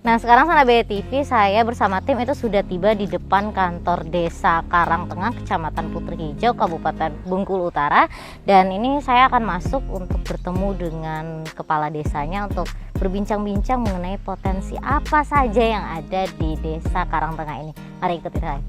Nah, sekarang Sana BTV saya bersama tim itu sudah tiba di depan kantor Desa Karangtengah, Kecamatan Putri Hijau, Kabupaten Bengkulu Utara. Dan ini saya akan masuk untuk bertemu dengan kepala desanya untuk berbincang-bincang mengenai potensi apa saja yang ada di Desa Karangtengah ini. Mari ikuti saya.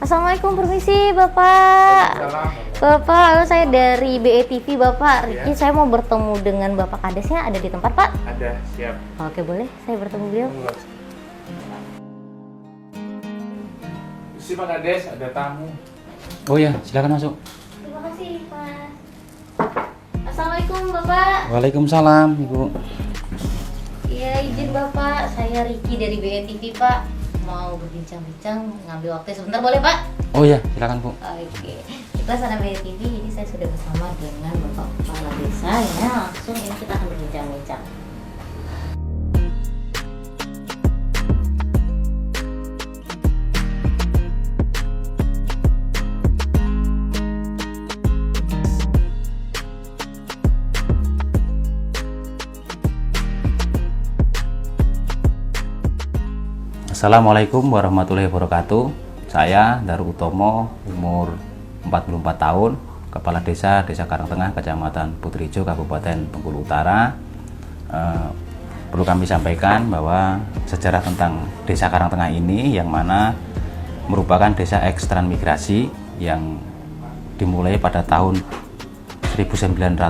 Assalamualaikum, permisi Bapak. Bapak, saya dari BETV Bapak. Riki, saya mau bertemu dengan Bapak Kadesnya, ada di tempat Pak? Ada, siap. Oke, boleh saya bertemu beliau? Si Pak Kades, ada tamu. Oh ya, silakan masuk. Terima kasih Pak. Assalamualaikum Bapak. Waalaikumsalam, Ibu. Iya, izin Bapak, saya Riki dari BETV Pak. Mau berbincang-bincang, ngambil waktu sebentar, boleh Pak? Oh ya, silakan Bu. Oke, kita Sana BETV, ini saya sudah bersama dengan Bapak Kepala Desa. Ya, langsung ini kita akan berbincang-bincang. Assalamualaikum warahmatullahi wabarakatuh. Saya Daru Utomo, umur 44 tahun, Kepala Desa Karangtengah, Kecamatan Putri Hijau, Kabupaten Bengkulu Utara. Perlu kami sampaikan bahwa sejarah tentang Desa Karangtengah ini yang mana merupakan desa ekstransmigrasi yang dimulai pada tahun 1981,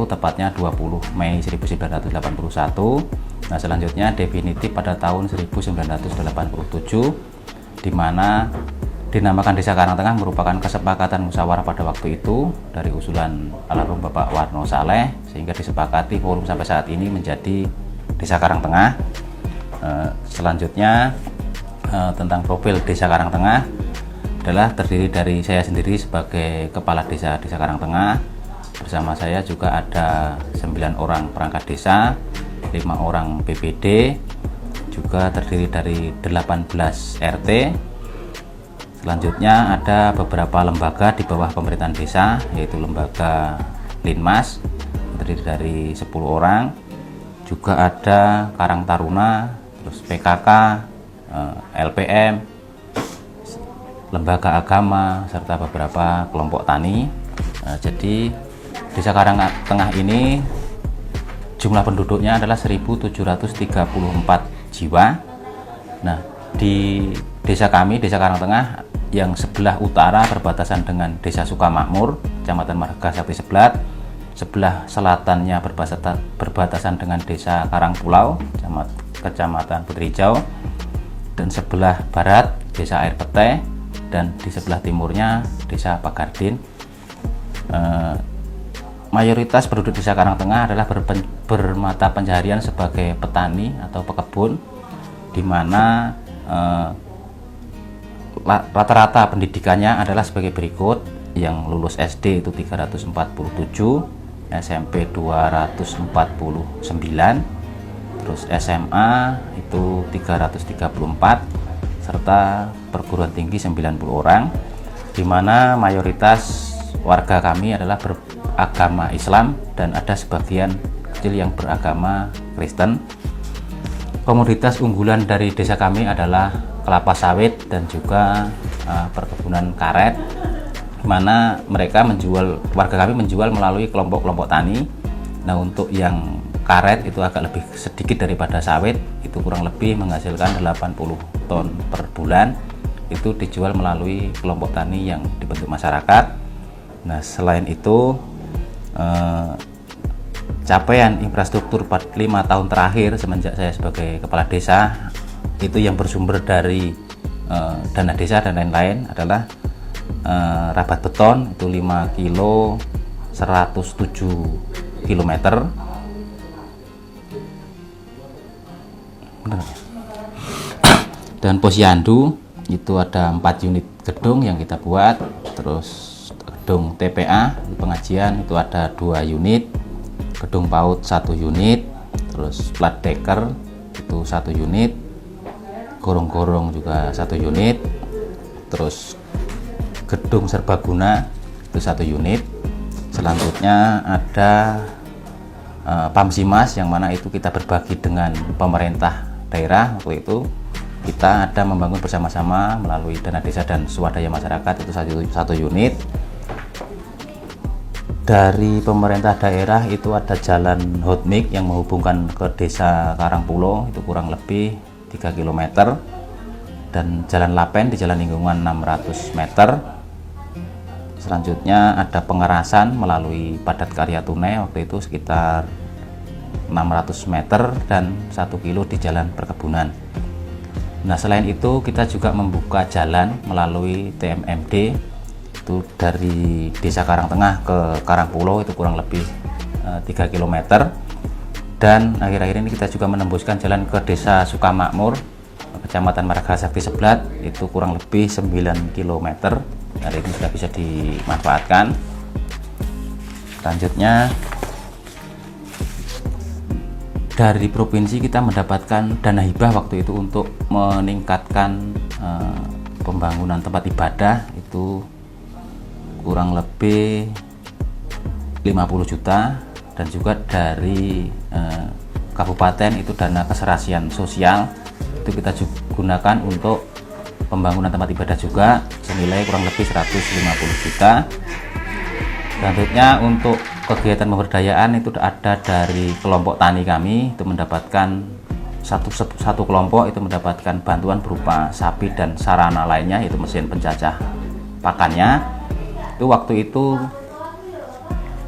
tepatnya 20 Mei 1981. Nah, selanjutnya definitif pada tahun 1987, di mana dinamakan Desa Karangtengah merupakan kesepakatan musyawarah pada waktu itu dari usulan almarhum Bapak Warno Saleh, sehingga disepakati forum sampai saat ini menjadi Desa Karangtengah. Selanjutnya tentang profil Desa Karangtengah adalah terdiri dari saya sendiri sebagai Kepala Desa Karangtengah. Bersama saya juga ada 9 orang perangkat desa, 5 orang BPD, juga terdiri dari 18 RT. Selanjutnya ada beberapa lembaga di bawah pemerintahan desa, yaitu lembaga Linmas, terdiri dari 10 orang. Juga ada Karang Taruna, terus PKK, LPM, lembaga agama, serta beberapa kelompok tani. Jadi Desa Karangtengah ini jumlah penduduknya adalah 1.734 jiwa. Nah, di desa kami, Desa Karangtengah, yang sebelah utara berbatasan dengan Desa Sukamakmur, Kecamatan Margasakti Seblat, sebelah selatannya berbatasan dengan Desa Karangpulau, Kecamatan Putri Hijau, dan sebelah barat Desa Air Pete, dan di sebelah timurnya Desa Pagardin. Mayoritas penduduk Desa Karangtengah adalah bermata pencaharian sebagai petani atau pekebun, di mana rata-rata pendidikannya adalah sebagai berikut: yang lulus SD itu 347, SMP 249, terus SMA itu 334, serta perguruan tinggi 90 orang, di mana mayoritas warga kami adalah beragama Islam dan ada sebagian kecil yang beragama Kristen. Komoditas unggulan dari desa kami adalah kelapa sawit dan juga perkebunan karet, di mana warga kami menjual melalui kelompok-kelompok tani. Nah, untuk yang karet itu agak lebih sedikit daripada sawit, itu kurang lebih menghasilkan 80 ton per bulan. Itu dijual melalui kelompok tani yang dibentuk masyarakat. Nah, selain itu capaian infrastruktur 5 tahun terakhir semenjak saya sebagai kepala desa itu yang bersumber dari dana desa dan lain-lain adalah rabat beton itu 5 kilo 107 km. Dan posyandu itu ada 4 unit gedung yang kita buat. Terus gedung TPA pengajian itu ada 2 unit, gedung PAUD 1 unit, terus flat decker itu 1 unit, gorong-gorong juga 1 unit, terus gedung serbaguna itu 1 unit. Selanjutnya ada Pamsimas, yang mana itu kita berbagi dengan pemerintah daerah. Waktu itu kita ada membangun bersama-sama melalui dana desa dan swadaya masyarakat, itu 1 unit. Dari pemerintah daerah itu ada jalan hotmik yang menghubungkan ke desa Karangpulo, itu kurang lebih 3 km, dan jalan lapen di jalan lingkungan 600 meter. Selanjutnya ada pengerasan melalui padat karya tunai, waktu itu sekitar 600 meter dan 1 kilo di jalan perkebunan. Nah, selain itu kita juga membuka jalan melalui TMMD, itu dari desa Karangtengah ke Karangpulo, itu kurang lebih 3 km. Dan akhir-akhir ini kita juga menembuskan jalan ke desa Sukamakmur, Kecamatan Margasakti Seblat, itu kurang lebih 9 km. Hari ini sudah bisa dimanfaatkan. Selanjutnya dari provinsi kita mendapatkan dana hibah waktu itu untuk meningkatkan pembangunan tempat ibadah, itu kurang lebih 50 juta, dan juga dari kabupaten itu dana keserasian sosial itu kita gunakan untuk pembangunan tempat ibadah juga senilai kurang lebih 150 juta. Selanjutnya untuk kegiatan pemberdayaan itu ada dari kelompok tani kami, itu mendapatkan satu kelompok itu mendapatkan bantuan berupa sapi dan sarana lainnya, itu mesin pencacah pakannya. Itu waktu itu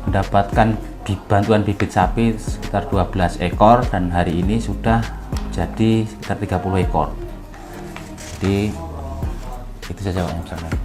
mendapatkan bantuan bibit sapi sekitar 12 ekor, dan hari ini sudah jadi sekitar 30 ekor. Jadi itu saja Pak yang bisa saya.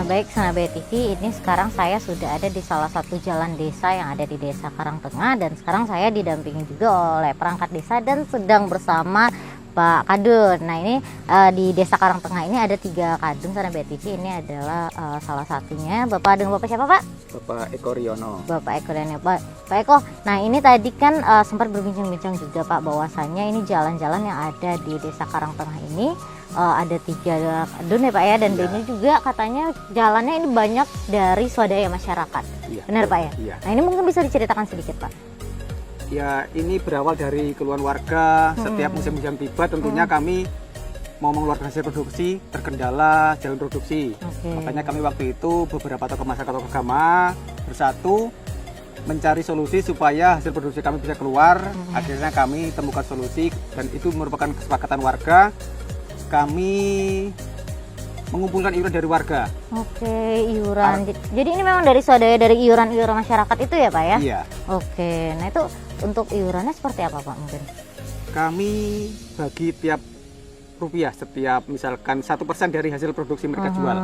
Baik, Sahabat TV, ini sekarang saya sudah ada di salah satu jalan desa yang ada di Desa Karangtengah, dan sekarang saya didampingi juga oleh perangkat desa dan sedang bersama Pak Kadun. Nah, ini di Desa Karangtengah ini ada 3 kadun, Sahabat TV. Ini adalah salah satunya. Bapak dengan Bapak siapa, Pak? Bapak Eko Riono. Bapak Eko Riono. Pak Eko, nah ini tadi kan sempat berbincang-bincang juga Pak, bahwasannya ini jalan-jalan yang ada di Desa Karangtengah ini ada 3 kadun ya Pak ya, dan ini juga katanya jalannya ini banyak dari swadaya masyarakat. Benar Pak ya? Iya. Nah, ini mungkin bisa diceritakan sedikit Pak. Ya, ini berawal dari keluhan warga. Setiap musim-musim tiba tentunya kami mau mengeluarkan hasil produksi, terkendala jalan produksi. Makanya kami waktu itu beberapa tokoh masyarakat, tokoh agama bersatu mencari solusi supaya hasil produksi kami bisa keluar. Akhirnya kami temukan solusi, dan itu merupakan kesepakatan warga. Kami mengumpulkan iuran dari warga. Oke, iuran. Jadi ini memang dari swadaya, dari iuran-iuran masyarakat itu ya Pak ya? Iya. Oke, nah itu untuk iurannya seperti apa Pak mungkin? Kami bagi tiap rupiah, setiap misalkan 1% dari hasil produksi mereka jual.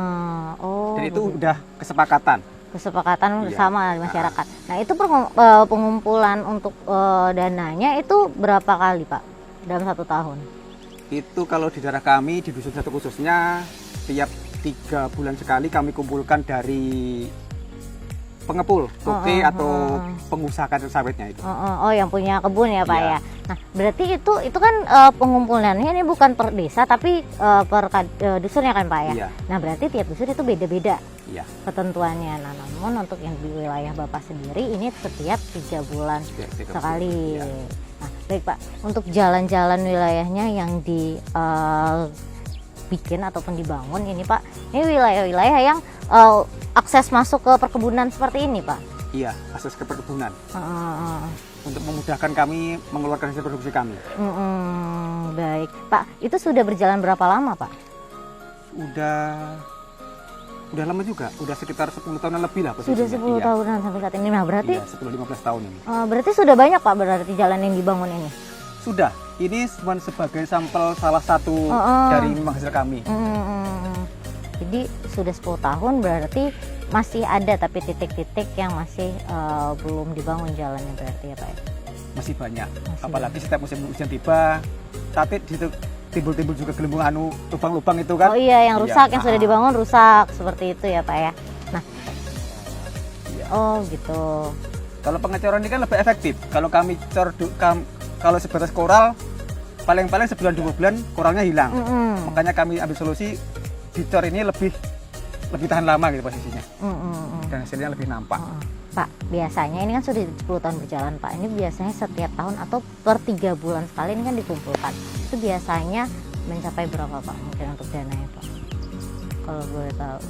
Oh, Dan itu udah kesepakatan bersama masyarakat. Nah, itu pengumpulan untuk dananya itu berapa kali Pak dalam 1 tahun? Itu kalau di daerah kami di dusun satu khususnya tiap 3 bulan sekali kami kumpulkan dari pengepul, toke atau pengusaha kader sawitnya itu. Oh, yang punya kebun ya Pak ya. Nah, berarti itu kan pengumpulannya ini bukan per desa tapi per dusun ya kan Pak ya. Iya. Nah, berarti tiap dusun itu beda-beda Iya. ketentuannya. Nah, namun untuk yang di wilayah Bapak sendiri ini setiap 3 bulan sekali. Iya. Nah, baik Pak, untuk jalan-jalan wilayahnya yang dibikin ataupun dibangun ini Pak, ini wilayah-wilayah yang akses masuk ke perkebunan seperti ini Pak? Iya, akses ke perkebunan. Untuk memudahkan kami mengeluarkan hasil produksi kami. Baik Pak, itu sudah berjalan berapa lama Pak? Udah lama juga, udah sekitar 10 tahunan lebih lah posisinya. Sudah 10 Iya. tahunan sampai saat ini. Nah, berarti Iya, 10-15 tahun ini. berarti sudah banyak Pak berarti jalan yang dibangun ini? Sudah, ini cuma sebagai sampel salah satu dari memang hasil kami. Jadi sudah 10 tahun berarti masih ada tapi titik-titik yang masih belum dibangun jalannya berarti ya Pak ya? Masih banyak, Masih apalagi setiap musim hujan tiba, tapi di situ timbul-timbul juga gelembung lubang-lubang itu kan. Oh iya, yang rusak, yang sudah dibangun rusak seperti itu ya Pak ya. Nah, Iya. oh gitu. Kalau pengecoran ini kan lebih efektif. Kalau kami kalau sebatas koral, paling-paling sebulan 2 bulan koralnya hilang. Makanya kami ambil solusi dicor ini lebih tahan lama gitu posisinya. Dan hasilnya lebih nampak. Pak, biasanya ini kan sudah 10 tahun berjalan Pak. Ini biasanya setiap tahun atau per 3 bulan sekali ini kan dikumpulkan. Itu biasanya mencapai berapa Pak mungkin untuk dananya Pak? Kalau boleh tahu.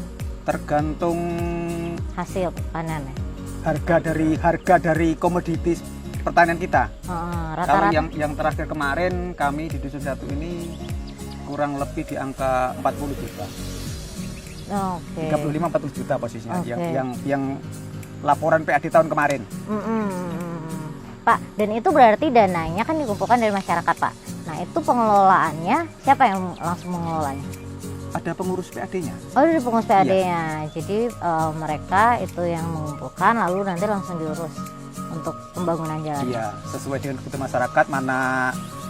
Tergantung Hasil panen ya? harga dari komoditas pertanian kita. Kalau Rata-rata yang terakhir kemarin kami di Dusun Satu ini kurang lebih di angka 40 juta. 35-40 juta posisinya. Yang laporan PAD tahun kemarin. Pak, dan itu berarti dananya kan dikumpulkan dari masyarakat Pak. Nah, itu pengelolaannya siapa yang langsung mengelolanya? Ada pengurus PAD-nya. Oh, dari pengurus PAD-nya. Jadi mereka itu yang mengumpulkan lalu nanti langsung diurus untuk pembangunan jalan. Iya, sesuai dengan kebutuhan masyarakat, mana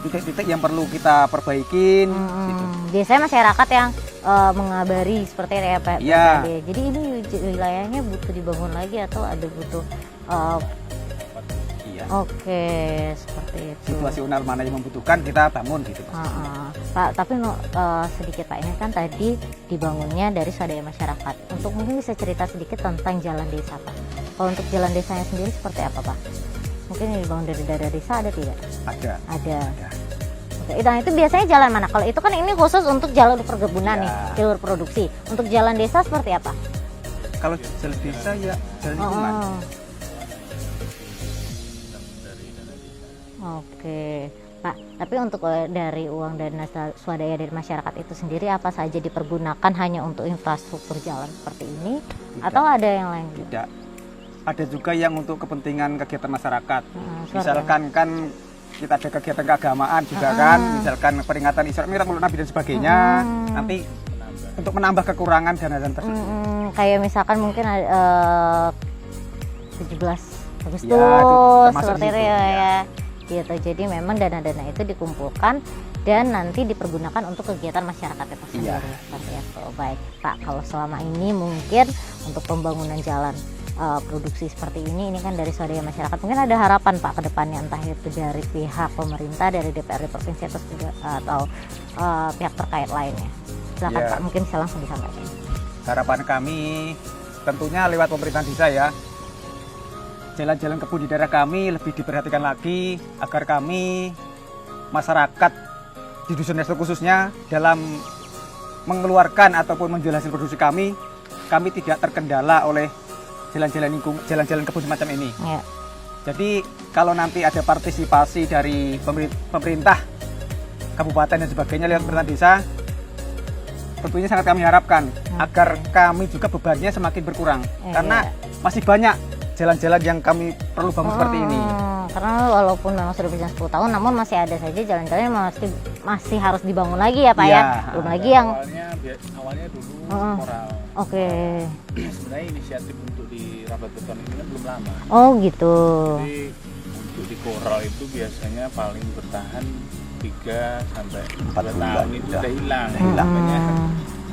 titik-titik yang perlu kita perbaikin. Gitu. Biasanya masyarakat yang mengabari seperti itu ya Pak. Iya. Jadi ini wilayahnya butuh dibangun lagi atau ada butuh Iya. Oke, seperti itu. Situasional mana yang membutuhkan kita bangun gitu. Pak, tapi sedikit Pak, ini kan tadi dibangunnya dari swadaya masyarakat. Untuk mungkin bisa cerita sedikit tentang jalan desa Pak. Kalau untuk jalan desanya sendiri seperti apa Pak? Mungkin yang dibangun dari daerah desa ada tidak? Ada. Oke, nah itu biasanya jalan mana? Kalau itu kan ini khusus untuk jalur perkebunan nih, jalur produksi. Untuk jalan desa seperti apa? Kalau jalan desa ya jalan lingkungan. Oke, Pak. Tapi untuk dari uang dana swadaya dari masyarakat itu sendiri apa saja dipergunakan hanya untuk infrastruktur jalan seperti ini, atau ada yang lain? Tidak. Ada juga yang untuk kepentingan kegiatan masyarakat. Misalkan kan kita ada kegiatan keagamaan juga kan, misalkan peringatan Isra Mi'raj Nabi dan sebagainya. Nanti untuk menambah kekurangan dana tersebut. Kayak misalkan mungkin 17 Agustus seperti itu ya. Gitu. Jadi memang dana-dana itu dikumpulkan dan nanti dipergunakan untuk kegiatan masyarakat itu sendiri. Seperti itu. Baik Pak, kalau selama ini mungkin untuk pembangunan jalan produksi seperti ini kan dari swadaya masyarakat, mungkin ada harapan Pak ke depannya, entah itu dari pihak pemerintah, dari DPRD provinsi atau pihak terkait lainnya. Silakan Pak, mungkin bisa langsung disampaikan. Harapan kami tentunya lewat pemerintahan desa ya, jalan-jalan kebun di daerah kami lebih diperhatikan lagi agar kami masyarakat di Dusun Resto khususnya dalam mengeluarkan ataupun menjual hasil produksi kami tidak terkendala oleh jalan-jalan kebun semacam ini. Ya. Jadi kalau nanti ada partisipasi dari pemerintah kabupaten dan sebagainya lewat pemerintahan desa, tentunya sangat kami harapkan agar kami juga bebannya semakin berkurang karena masih banyak jalan-jalan yang kami perlu bangun seperti ini. Karena walaupun memang sudah berjalan 10 tahun, namun masih ada saja jalan-jalan yang masih harus dibangun lagi ya Pak ya. Belum lagi yang awalnya dulu koral. Oke. Sebenarnya inisiatif untuk di rambat beton ini kan belum lama. Oh gitu. Jadi untuk di koral itu biasanya paling bertahan 3 sampai 4 tahun itu udah hilang. Makanya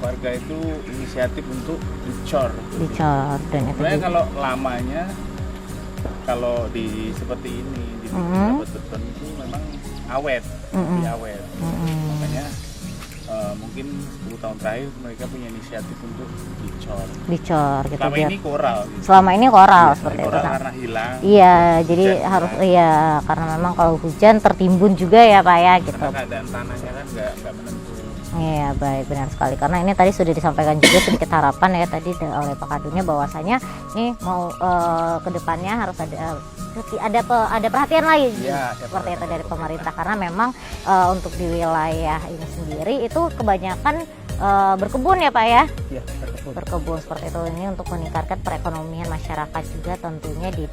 warga itu inisiatif untuk dicor Dan itu sebenarnya kalau lamanya kalau di seperti ini di rambat beton itu memang awet, lebih awet. Makanya mungkin 10 tahun terakhir mereka punya inisiatif untuk dicor. Dicor gitu Selama biar. ini koral. Gitu. Selama ini koral seperti itu Koral kan. karena hilang. Iya, jadi Hujan harus hilang. iya karena memang kalau hujan tertimbun juga ya Pak ya gitu. Karena keadaan tanahnya kan nggak menentu. Iya baik, benar sekali, karena ini tadi sudah disampaikan juga sedikit harapan ya tadi oleh Pak Kadunnya bahwasanya ini mau ke depannya harus ada perhatian lain Iya, ada seperti itu perhatian dari pemerintah, karena memang untuk di wilayah ini sendiri itu kebanyakan berkebun ya Pak ya. Ya, Berkebun seperti itu, ini untuk meningkatkan perekonomian masyarakat juga tentunya di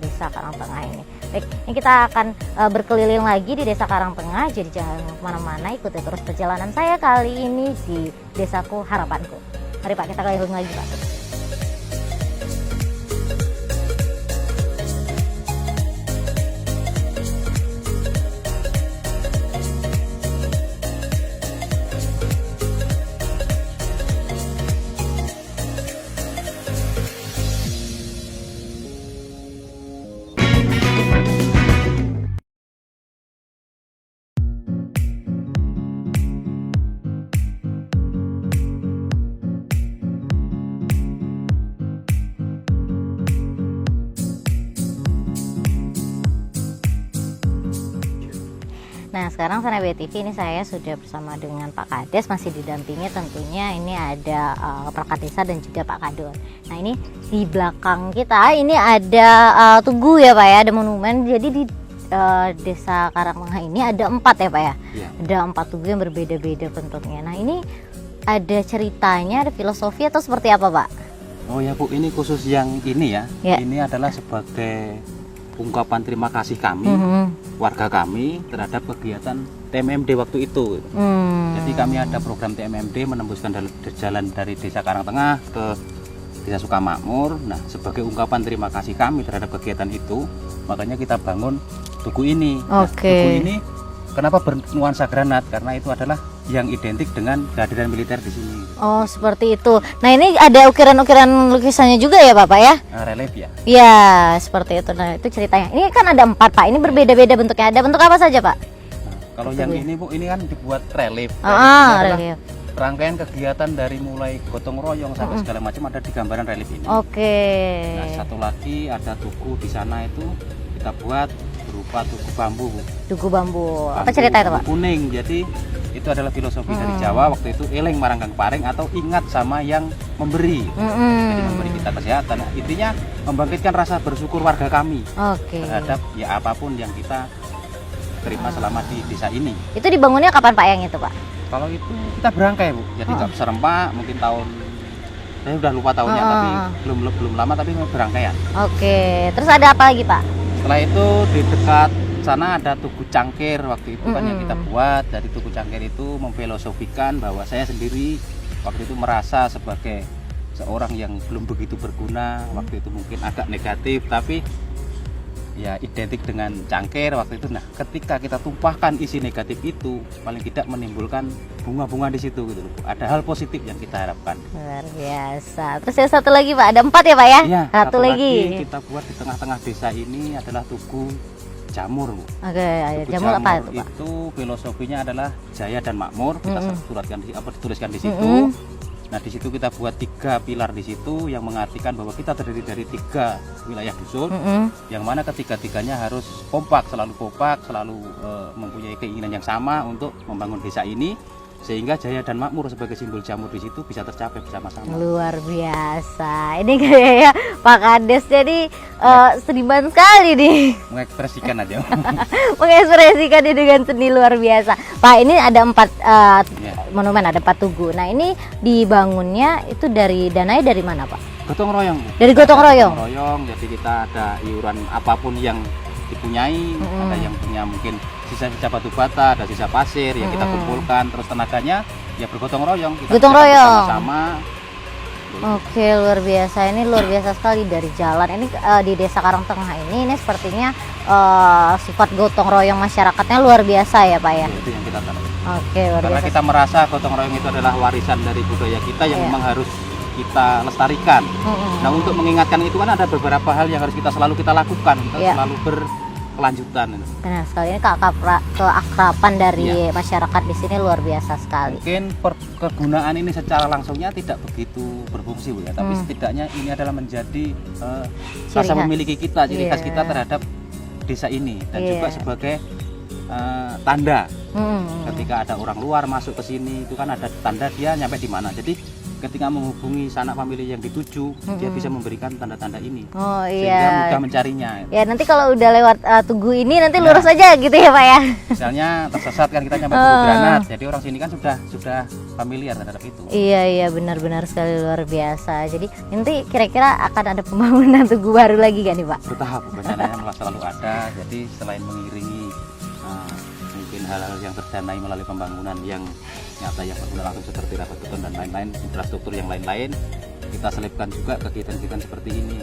Desa Karangtengah ini. Baik, ini kita akan berkeliling lagi di Desa Karangtengah, jadi jangan kemana-mana, ikuti terus perjalanan saya kali ini di Desaku Harapanku. Mari Pak, kita keliling lagi Pak. Nah sekarang Sana BTV ini saya sudah bersama dengan Pak Kades, masih didampingi tentunya ini ada Perangkat Desa dan juga Pak Kadun. Nah ini di belakang kita ini ada tugu ya Pak ya, ada monumen. Jadi di Desa Karangtengah ini ada 4 ya Pak ya? Iya. Ada 4 tugu yang berbeda-beda bentuknya. Nah ini ada ceritanya, ada filosofi atau seperti apa Pak? Oh ya Bu, ini khusus yang ini ya. Ya. Ini adalah sebagai ungkapan terima kasih kami, warga kami terhadap kegiatan TMMD waktu itu. Jadi kami ada program TMMD menembuskan jalan dari Desa Karangtengah ke Desa Sukamakmur. Nah, sebagai ungkapan terima kasih kami terhadap kegiatan itu, makanya kita bangun tugu ini. Nah, Oke. tugu ini kenapa bernuansa granat? Karena itu adalah yang identik dengan kehadiran militer di sini. Oh seperti itu. Nah ini ada ukiran-ukiran lukisannya juga ya Bapak ya? Nah, relief ya. Ya seperti itu. Nah itu ceritanya. Ini kan ada 4 Pak. Ini berbeda-beda bentuknya. Ada bentuk apa saja Pak? Nah, kalau yang ini Bu, ini kan dibuat relief. Relief ini adalah Relief. rangkaian kegiatan dari mulai gotong royong sampai segala macam ada di gambaran relief ini. Oke. Nah, satu lagi ada tugu di sana itu kita buat berupa tugu bambu. Bu. Tugu bambu. Apa Bambu cerita itu Pak? kuning. Jadi itu adalah filosofi dari Jawa waktu itu, eling marangkang paring atau ingat sama yang memberi. Jadi memberi kita kesehatan. Nah, intinya membangkitkan rasa bersyukur warga kami Oke. terhadap ya apapun yang kita terima selama di desa ini. Itu dibangunnya kapan Pak yang itu Pak? Kalau itu kita berangkai Bu, jadi nggak serempak, mungkin tahun saya udah lupa tahunnya, tapi belum lama tapi berangkaian. Oke. Terus ada apa lagi Pak? Setelah itu di dekat sana ada Tugu Cangkir waktu itu kan yang kita buat. Dari Tugu Cangkir itu memfilosofikan bahwa saya sendiri waktu itu merasa sebagai seorang yang belum begitu berguna, waktu itu mungkin agak negatif, tapi ya identik dengan cangkir waktu itu. Nah, ketika kita tumpahkan isi negatif itu, paling tidak menimbulkan bunga-bunga di situ gitu loh. Ada hal positif yang kita harapkan. Luar biasa. Terus yang satu lagi Pak, ada 4 ya Pak ya? Iya, satu lagi. kita buat di tengah-tengah desa ini adalah Tugu Jamur, Bu. Oke, Tugu jamur apa itu Pak? Itu filosofinya adalah jaya dan makmur. Kita dituliskan di situ. Nah, di situ kita buat 3 pilar di situ yang mengartikan bahwa kita terdiri dari 3 wilayah dusun, yang mana ketiga-tiganya harus kompak, selalu mempunyai keinginan yang sama untuk membangun desa ini, sehingga jaya dan makmur sebagai simbol jamur di situ bisa tercapai bersama-sama. Luar biasa. Ini kayaknya Pak Kades jadi seniman sekali nih. Mengekspresikan aja. Mengekspresikan ini dengan seni luar biasa. Pak, ini ada 4 Ya. monumen, ada 4 tugu. Nah, ini dibangunnya itu dananya dari mana, Pak? Gotong royong. Bu. Dari gotong royong. Gotong royong. Jadi kita ada iuran apapun yang dipunyai, ada yang punya mungkin sisa-sisa batu bata, ada sisa pasir yang kita kumpulkan, terus tenaganya ya bergotong royong. Kita Gotong kerjakan royong. bersama-sama. Oke, luar biasa. Ini luar biasa sekali dari jalan. Ini di Desa Karangtengah ini sepertinya sifat gotong royong masyarakatnya luar biasa ya, Pak ya. Itu yang kita tanam. Oke, luar Karena biasa. kita merasa gotong royong itu adalah warisan dari budaya kita yang Iya. memang harus kita lestarikan. Nah, untuk mengingatkan itu kan ada beberapa hal yang harus kita selalu kita lakukan. Kita Iya. selalu kelanjutan. Benar sekali, ini keakraban dari masyarakat di sini luar biasa sekali. Mungkin kegunaan ini secara langsungnya tidak begitu berfungsi Bu ya, tapi setidaknya ini adalah menjadi rasa memiliki kita, ciri khas kita terhadap desa ini, dan juga sebagai tanda ketika ada orang luar masuk ke sini itu kan ada tanda dia nyampe di mana. Jadi ketika menghubungi sanak famili yang dituju, dia bisa memberikan tanda-tanda ini. Oh sehingga mudah mencarinya. Ya nanti kalau udah lewat Tugu ini nanti lurus aja gitu ya Pak ya. Misalnya tersesat kan kita nyampe Tugu Granat, jadi orang sini kan sudah familiar terhadap itu. Iya benar-benar sekali, luar biasa. Jadi nanti kira-kira akan ada pembangunan Tugu baru lagi kan nih Pak? Bertahap, rencananya selalu ada. Jadi selain mengiringi mungkin hal-hal yang terdanai melalui pembangunan yang nyata yang berguna langsung seperti rapat beton dan lain-lain, infrastruktur yang lain-lain, kita selipkan juga kegiatan-kegiatan seperti ini.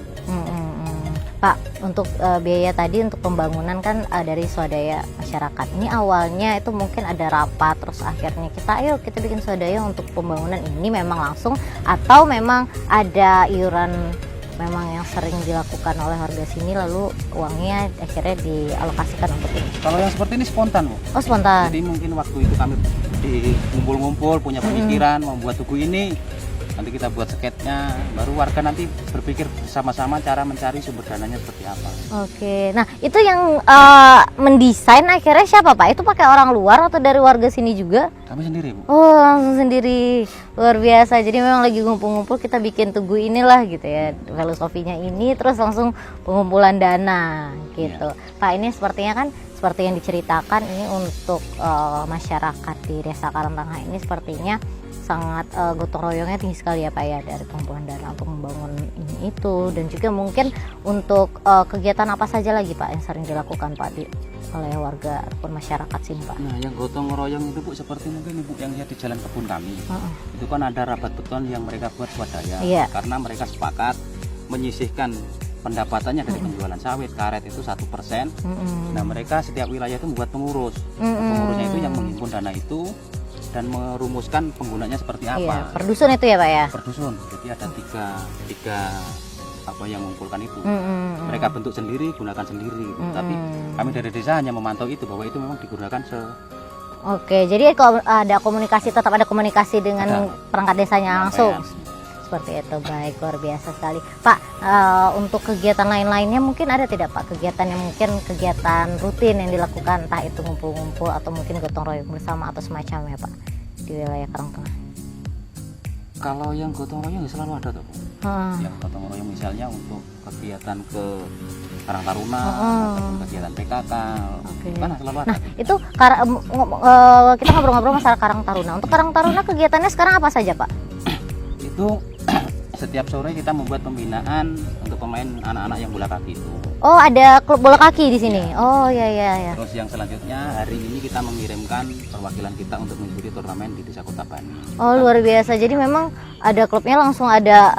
Pak, untuk biaya tadi untuk pembangunan kan dari swadaya masyarakat. Ini awalnya itu mungkin ada rapat, terus akhirnya ayo kita bikin swadaya untuk pembangunan ini memang langsung, atau memang ada iuran memang yang sering dilakukan oleh warga sini lalu uangnya akhirnya dialokasikan untuk ini? Kalau yang seperti ini spontan Bu. Oh spontan. Jadi mungkin waktu itu kami ngumpul-ngumpul punya pemikiran membuat tugu ini, nanti kita buat sketnya, baru warga nanti berpikir bersama-sama cara mencari sumber dananya seperti apa. Oke, nah itu yang mendesain akhirnya siapa Pak? Itu pakai orang luar atau dari warga sini juga? Kami sendiri Bu. Oh langsung sendiri, luar biasa. Jadi memang lagi ngumpul-ngumpul kita bikin tugu inilah gitu ya, filosofinya ini, terus langsung pengumpulan dana gitu. Pak, ini sepertinya kan seperti yang diceritakan ini untuk masyarakat di Desa Karangtengah ini sepertinya sangat gotong royongnya tinggi sekali ya Pak ya, dari pengumpulan dana untuk membangun ini itu, dan juga mungkin untuk kegiatan apa saja lagi Pak yang sering dilakukan Pak oleh warga ataupun masyarakat sini Pak? Nah yang gotong royong itu Bu seperti mungkin Ibu yang lihat di jalan kebun kami, itu kan ada rabat beton yang mereka buat swadaya, karena mereka sepakat menyisihkan pendapatannya dari penjualan sawit karet itu 1%. Nah mereka setiap wilayah itu membuat pengurus, pengurusnya itu yang menghimpun dana itu dan merumuskan penggunanya seperti apa. Iya, perdusun itu ya Pak ya? Perdusun, jadi ada tiga apa yang mengumpulkan itu. Mereka bentuk sendiri, gunakan sendiri. Tapi kami dari desa hanya memantau itu, bahwa itu memang digunakan Oke, jadi kalau ada komunikasi, tetap ada komunikasi dengan perangkat desanya langsung. Seperti itu, baik, luar biasa sekali Pak. Untuk kegiatan lain-lainnya mungkin ada tidak Pak, kegiatan yang mungkin kegiatan rutin yang dilakukan, entah itu ngumpul-ngumpul atau mungkin gotong royong bersama atau semacamnya Pak di wilayah Karangtengah? Kalau yang gotong royong ya selalu ada tuh. Yang gotong royong misalnya untuk kegiatan ke Karang Taruna, ataupun kegiatan PKK, kan selalu ada. Nah itu kita ngobrol-ngobrol masalah Karang Taruna. Untuk Karang Taruna kegiatannya sekarang apa saja Pak? Itu setiap sore kita membuat pembinaan untuk pemain anak-anak yang bola kaki itu. Oh ada klub bola kaki di sini. Oh iya. Terus yang selanjutnya hari ini kita mengirimkan perwakilan kita untuk mengikuti turnamen di Desa Kota Bani. Oh luar biasa. Jadi memang ada klubnya langsung ada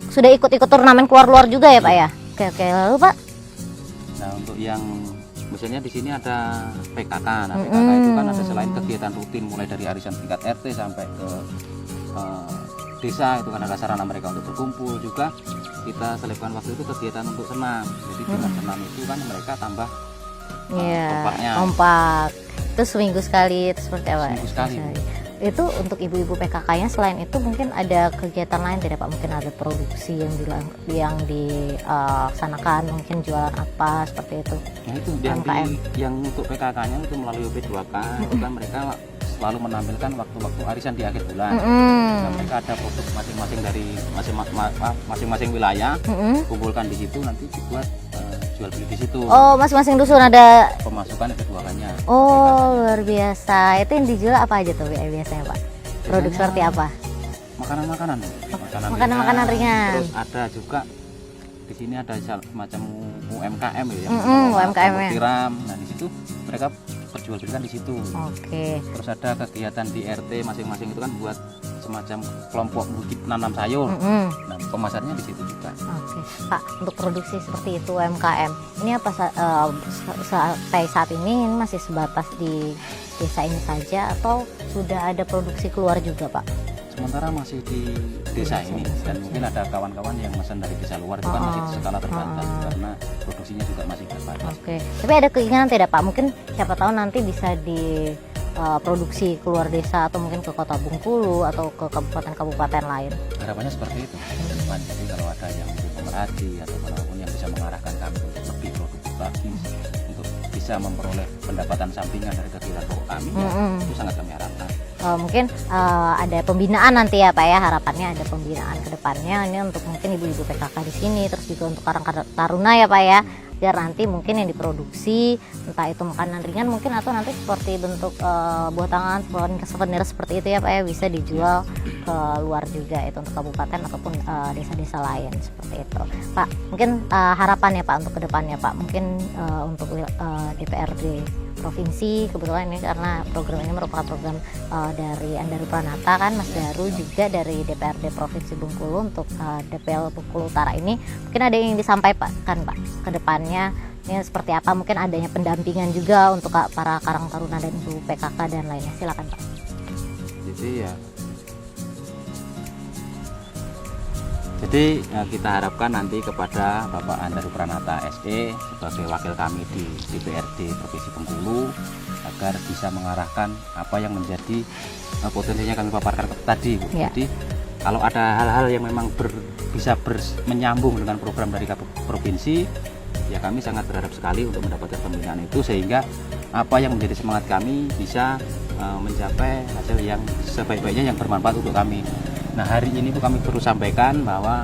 sudah ikut-ikut turnamen keluar-luar juga ya Pak ya? Oke lalu Pak? Nah untuk yang misalnya di sini ada PKK. Nah PKK itu kan ada selain kegiatan rutin mulai dari arisan tingkat RT sampai ke desa, itu kan ada sarana mereka untuk berkumpul, juga kita selipkan waktu itu kegiatan untuk senam. Jadi dengan senam itu kan mereka tambah kompak. Itu seminggu sekali, itu seperti apa? Seminggu sekali. Itu untuk ibu-ibu PKK-nya. Selain itu mungkin ada kegiatan lain tidak Pak? Mungkin ada produksi yang dilaksanakan, mungkin jualan apa seperti itu? Nah itu yang untuk PKK-nya itu melalui P2K, itu kan mereka selalu menampilkan waktu-waktu arisan di akhir bulan. Nah, mereka ada produk masing-masing dari masing-masing wilayah, kumpulkan di situ, nanti dibuat jual beli di situ. Oh, masing-masing dusun ada pemasukan P2K-nya. Oh, luar biasa. Itu yang dijual apa aja tuh biasanya Pak? Produk seperti apa? Makanan-makanan. Makanan-makanan ringan. Terus ada juga di sini ada semacam UMKM ya, UMKM ya. Tiram. Nah di situ mereka perjualbelikan di situ. Oke. Terus ada kegiatan di RT masing-masing itu kan buat semacam kelompok bukit nanam sayur. Nah kemasannya di situ juga. Oke. Pak, untuk produksi seperti itu UMKM ini apa sampai saat ini masih sebatas di desa ini saja atau sudah ada produksi keluar juga Pak? Sementara masih di desa ini, dan mungkin ada kawan-kawan yang pesan dari desa luar itu kan masih skala terbatas karena produksinya juga masih terbatas. Oke, tapi ada keinginan tidak Pak? Mungkin siapa tahu nanti bisa diproduksi keluar desa atau mungkin ke Kota Bengkulu atau ke kabupaten-kabupaten lain. Harapannya seperti itu ke depan. Jadi kalau ada yang pemerhati atau apapun yang bisa mengarahkan kami untuk lebih produktif lagi, untuk bisa memperoleh pendapatan sampingan dari kegiatan pokok kami, itu sangat kami harapkan. Mungkin ada pembinaan nanti ya Pak ya, harapannya ada pembinaan ke depannya ini untuk mungkin ibu-ibu PKK di sini, terus juga untuk Karang Taruna ya Pak ya, biar nanti mungkin yang diproduksi entah itu makanan ringan mungkin atau nanti seperti bentuk buah tangan, souvenir seperti itu ya Pak ya, bisa dijual ke luar juga itu untuk kabupaten ataupun desa-desa lain seperti itu Pak. Mungkin harapannya Pak untuk kedepannya Pak, mungkin untuk DPRD provinsi, kebetulan ini karena program ini merupakan program dari Andaru Pranata kan Mas Daru, juga dari DPRD Provinsi Bengkulu untuk DPL Bengkulu Utara ini, mungkin ada yang disampaikan Pak ke depannya ini seperti apa, mungkin adanya pendampingan juga untuk para Karang Taruna dan ibu PKK dan lainnya, silakan Pak. Jadi kita harapkan nanti kepada Bapak Andaru Pranata SE sebagai wakil kami di DPRD Provinsi Bengkulu agar bisa mengarahkan apa yang menjadi potensinya kami paparkan tadi Bu. Ya. Jadi kalau ada hal-hal yang memang bisa menyambung dengan program dari provinsi, ya kami sangat berharap sekali untuk mendapatkan pembinaan itu, sehingga apa yang menjadi semangat kami bisa mencapai hasil yang sebaik-baiknya yang bermanfaat untuk kami. Nah, hari ini tuh kami perlu sampaikan bahwa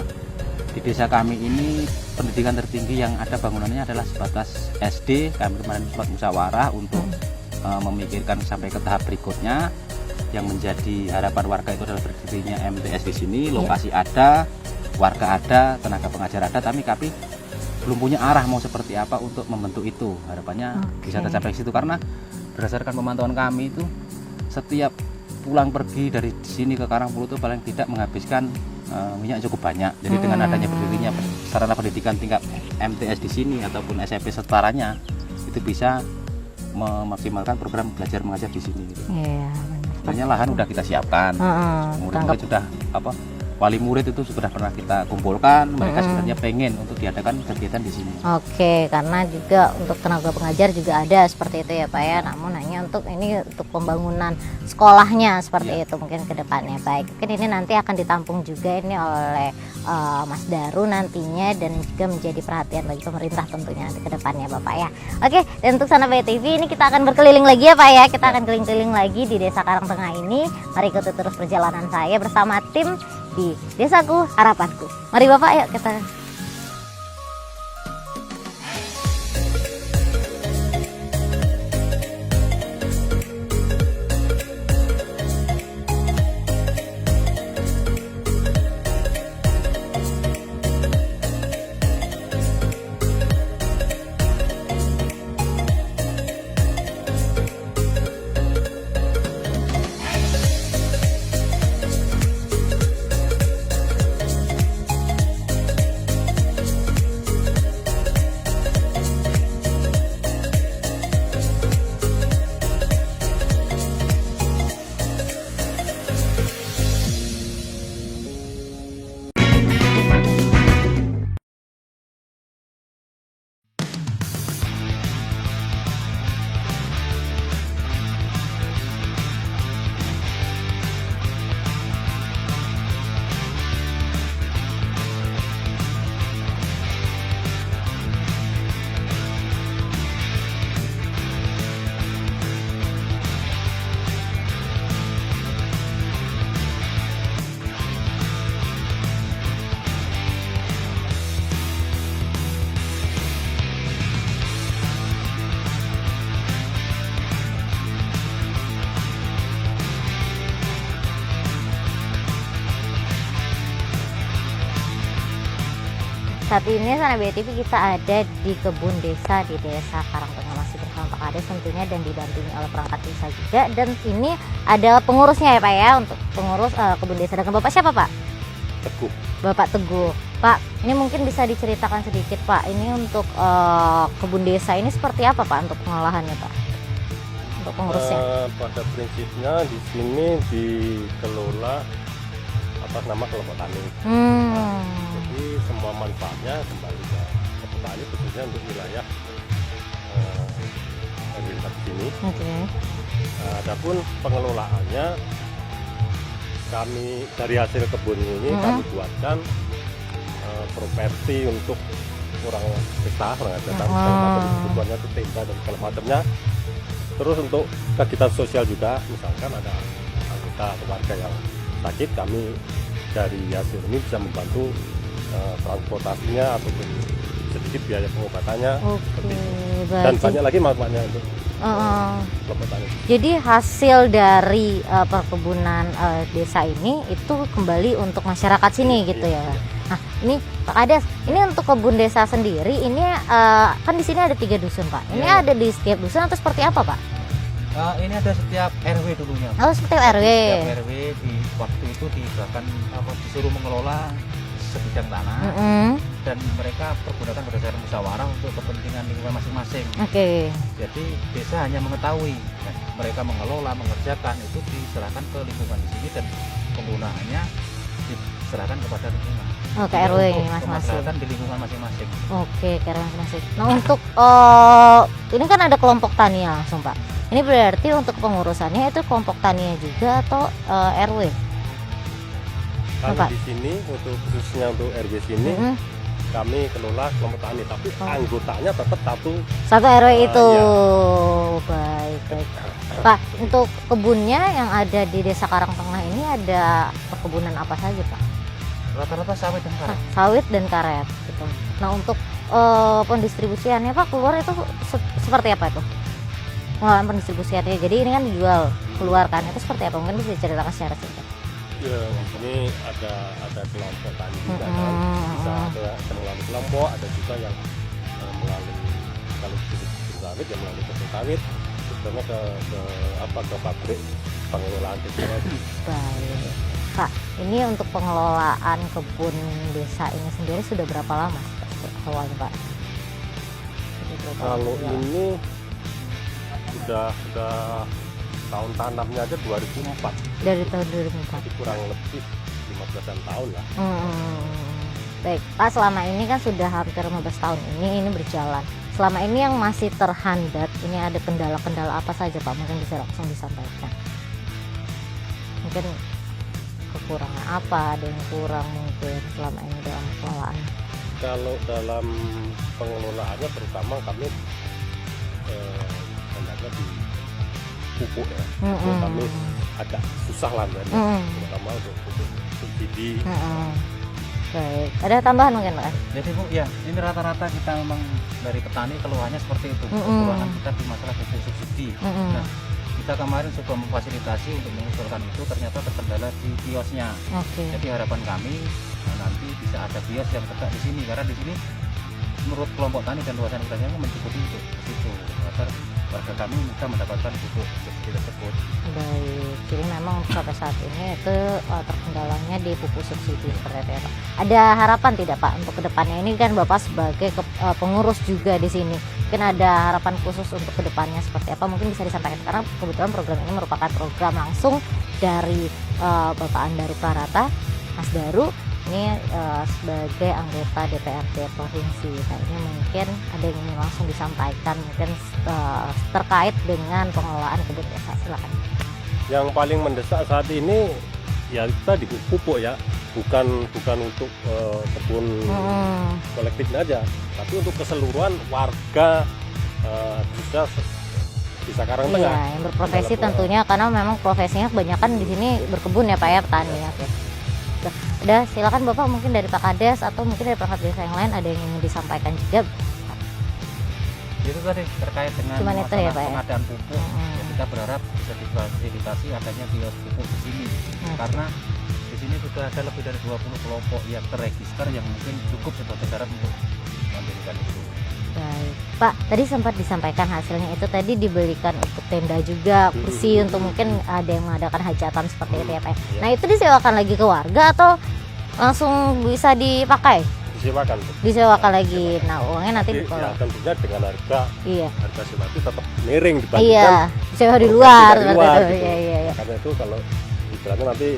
di desa kami ini pendidikan tertinggi yang ada bangunannya adalah sebatas SD. Kami kemarin sempat musyawarah untuk memikirkan sampai ke tahap berikutnya. Yang menjadi harapan warga itu adalah berdirinya MTS di sini. Lokasi ada, warga ada, tenaga pengajar ada, tapi kami belum punya arah mau seperti apa untuk membentuk itu. Harapannya bisa tercapai situ, karena berdasarkan pemantauan kami itu setiap pulang pergi dari sini ke Karangpulu itu paling tidak menghabiskan minyak cukup banyak. Jadi dengan adanya berdirinya sarana pendidikan tingkat MTS di sini ataupun SMP setaranya, itu bisa memaksimalkan program belajar mengajar di sini. Gitu. Iya. Sebenarnya lahan udah kita siapkan, murid-murid sudah wali murid itu sudah pernah kita kumpulkan, mereka sebenarnya pengen untuk diadakan kegiatan di sini. Oke, karena juga untuk tenaga pengajar juga ada seperti itu ya Pak ya, namun hanya untuk ini untuk pembangunan sekolahnya seperti itu mungkin ke depannya. Baik, mungkin ini nanti akan ditampung juga ini oleh Mas Daru nantinya, dan juga menjadi perhatian bagi pemerintah tentunya nanti ke depannya Bapak ya. Oke, dan untuk Sana Bayi TV ini kita akan berkeliling lagi ya Pak ya, kita akan keliling-keliling lagi di Desa Karangtengah ini. Mari ikuti terus perjalanan saya bersama tim di Desaku Harapanku. Mari Bapak, yuk kita. Saat ini Sana Bayi TV kita ada di kebun desa di Desa Karangtengah, masih bersama Pak Kades tentunya dan didampingi oleh perangkat desa juga. Dan ini ada pengurusnya ya Pak ya, untuk pengurus kebun desa. Dengan Bapak siapa Pak? Teguh. Bapak Teguh. Pak, ini mungkin bisa diceritakan sedikit Pak, ini untuk kebun desa ini seperti apa Pak untuk pengolahannya Pak? Untuk pengurusnya? Pada prinsipnya di sini dikelola atas nama kelompok tani. Jadi semua manfaatnya kembali ke petani, khususnya untuk wilayah RW 4 di sini. Oke. Adapun pengelolaannya kami dari hasil kebun ini kami buatkan properti untuk orang pesta, orang adat, segala macam kebutuhannya itu tenda dan segala macamnya. Terus untuk kegiatan sosial juga, misalkan ada anggota keluarga yang sakit, kami dari hasil ini bisa membantu transportasinya ataupun sedikit biaya pengobatannya. Oke, Dan berarti banyak lagi manfaatnya untuk kelompok tani. jadi hasil dari perkebunan desa ini itu kembali untuk masyarakat sini gitu ya. Nah, ini Pak Kades, ini untuk kebun desa sendiri ini kan di sini ada 3 dusun, Pak. Ini ada di setiap dusun atau seperti apa, Pak? Ini ada setiap RW dulunya. Oh, setiap RW. Setiap RW di waktu itu disuruh mengelola sebidang tanah dan mereka pergunakan berdasarkan musyawarah untuk kepentingan lingkungan masing-masing. Oke. Jadi desa hanya mengetahui, mereka mengelola, mengerjakan itu diserahkan ke lingkungan di sini dan penggunaannya diserahkan kepada lingkungan. Oh, ke RW ini masing-masing. Kemaslahatan di lingkungan masing-masing. Oke, ke RW masing-masing. Nah, untuk ini kan ada kelompok tani langsung, Pak. Ini berarti untuk pengurusannya itu kelompok tani juga atau RW? Kalau Pak. di sini untuk khususnya untuk RW sini kami kelola kelompok tani, tapi anggotanya tetap Satu RW itu. Iya. Baik. Pak, untuk kebunnya yang ada di Desa Karangtengah ini ada perkebunan apa saja, Pak? Rata-rata sawit dan karet. Sawit dan karet gitu. Nah, untuk pendistribusiannya, Pak, keluar itu seperti apa itu? Pengelolaan pendistribusiannya. Jadi ini kan dijual keluar kan, itu seperti apa? Mungkin bisa diceritakan secara singkat. Ya, ini ada kelompok tani juga kan, bisa ada melalui kelompok, ada juga yang melalui kalau di sawit ya melalui kebun sawit, sebenarnya ke pabrik pengelolaan teknologi. Baik, Pak. Ini untuk pengelolaan kebun desa ini sendiri sudah berapa lama awalnya, Pak? Kalau ini sudah tahun tanamnya aja 2004. Dari tahun 2004. Jadi kurang lebih 15-an tahun lah. Baik, Pak, selama ini kan sudah hampir 15 tahun ini berjalan. Selama ini yang masih terhambat, ini ada kendala-kendala apa saja, Pak? Mungkin bisa langsung disampaikan. Mungkin kekurangan apa, ada yang kurang mungkin selama ini dalam pengelolaan. Kalau dalam pengelolaannya terutama kami kendala di pupuk ya. Kami agak susah lah terutama untuk pupuk subsidi. Baik, ada tambahan mungkin, Pak? Jadi Bu, ya ini rata-rata kita memang dari petani keluhannya seperti itu. Keluhan kita di masalah pupuk subsidi. Nah, kita kemarin coba memfasilitasi untuk mengusulkan itu, ternyata terkendala di kiosnya. Jadi harapan kami nanti bisa ada kios yang tegak di sini, karena di sini menurut kelompok tani dan luasan wilayahnya mencukupi untuk itu agar warga kami bisa mendapatkan pupuk subsidi tersebut. Baik, jadi memang sampai saat ini itu terkendalanya di pupuk subsidi seperti itu ya, Pak. Ada harapan tidak, Pak, untuk kedepannya? Ini kan Bapak sebagai pengurus juga di sini, mungkin ada harapan khusus untuk kedepannya seperti apa? Mungkin bisa disampaikan, karena kebetulan program ini merupakan program langsung dari Bapak Andaru Prarata, Mas Daru. Ini sebagai anggota DPRD Provinsi. Nah, ini mungkin ada yang ingin langsung disampaikan mungkin terkait dengan pengelolaan kebun desa. Silakan. Yang paling mendesak saat ini ya kita di pupuk ya, bukan untuk kebun kolektifnya aja, tapi untuk keseluruhan warga desa Karangtengah. Iya, yang berprofesi tentunya, karena memang profesinya kebanyakan di sini berkebun ya, Pak, ya, petani ya. Udah, silakan Bapak, mungkin dari Pak Kades atau mungkin dari perangkat desa yang lain ada yang ingin disampaikan juga. Itu tadi terkait dengan masalah ya, Pak, pengadaan pupuk. Kita berharap bisa difasilitasi adanya kios pupuk di sini, karena di sini sudah ada lebih dari 20 kelompok yang terregister yang mungkin cukup sebagai syarat untuk mendirikan itu. Baik, Pak, tadi sempat disampaikan hasilnya itu tadi dibelikan untuk tenda juga, kursi untuk mungkin ada yang mengadakan hajatan seperti itu ya, Pak. Nah, itu disewakan lagi ke warga atau langsung bisa dipakai? Disewakan lagi. Nah, uangnya nanti ya, tentunya dengan harga sewa itu tetap miring dibandingkan. Iya, sewa di luar seperti itu. Gitu. Iya. Karena itu kalau istilahnya nanti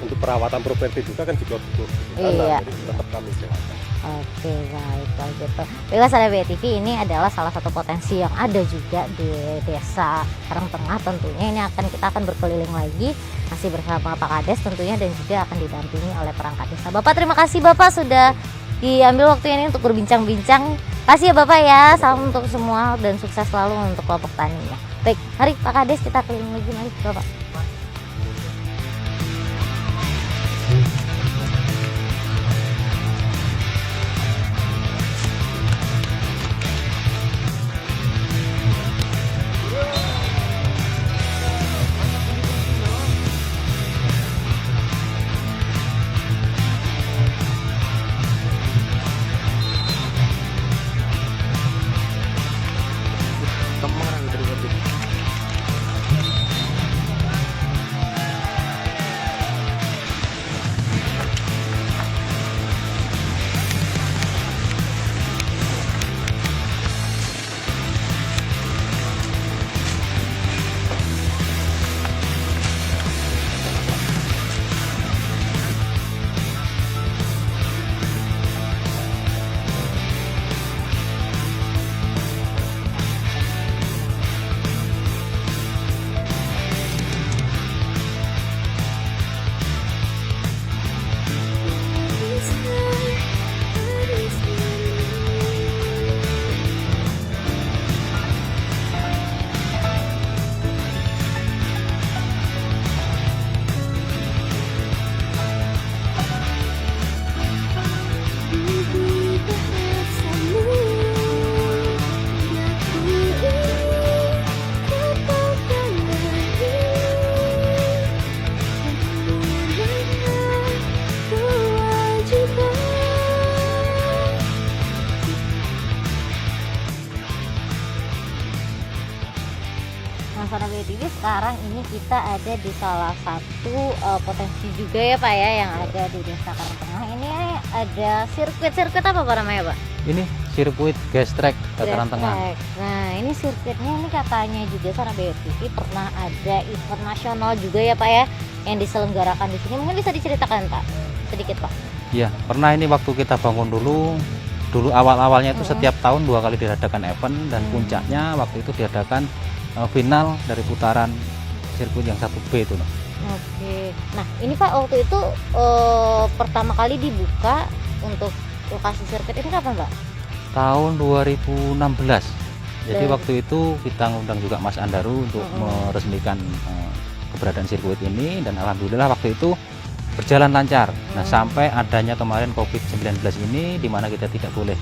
untuk perawatan properti juga kan juga butuh Iya. Jadi tetap kami sewakan. Oke, baik kalau gitu. Baiklah sahabat BTV, ini adalah salah satu potensi yang ada juga di Desa Karangtengah. Tentunya kita akan berkeliling lagi masih bersama Pak Kades tentunya, dan juga akan didampingi oleh perangkat desa. Bapak, terima kasih Bapak sudah diambil waktu ini untuk berbincang-bincang. Kasih ya Bapak ya, salam untuk semua dan sukses selalu untuk kelompok taninya. Baik, mari Pak Kades kita keliling lagi, mari Bapak. Sahabat BTV, sekarang ini kita ada di salah satu potensi juga ya Pak ya, yang ada di Desa Karangtengah. Ini ada sirkuit apa Pak namanya Pak? Ini sirkuit gas track dataran tengah. Nah, ini sirkuitnya ini katanya juga sahabat BTV pernah ada event nasional juga ya Pak ya, yang diselenggarakan di sini. Mungkin bisa diceritakan Pak sedikit Pak? Iya, pernah. Ini waktu kita bangun dulu awal-awalnya itu setiap tahun 2 kali diadakan event, dan puncaknya waktu itu diadakan final dari putaran sirkuit yang 1B itu loh. Oke. Nah, ini Pak waktu itu pertama kali dibuka untuk lokasi sirkuit ini kapan Pak? Tahun 2016. Jadi waktu itu kita ngundang juga Mas Andaru untuk meresmikan keberadaan sirkuit ini, dan alhamdulillah waktu itu berjalan lancar. Nah, sampai adanya kemarin COVID-19 ini, di mana kita tidak boleh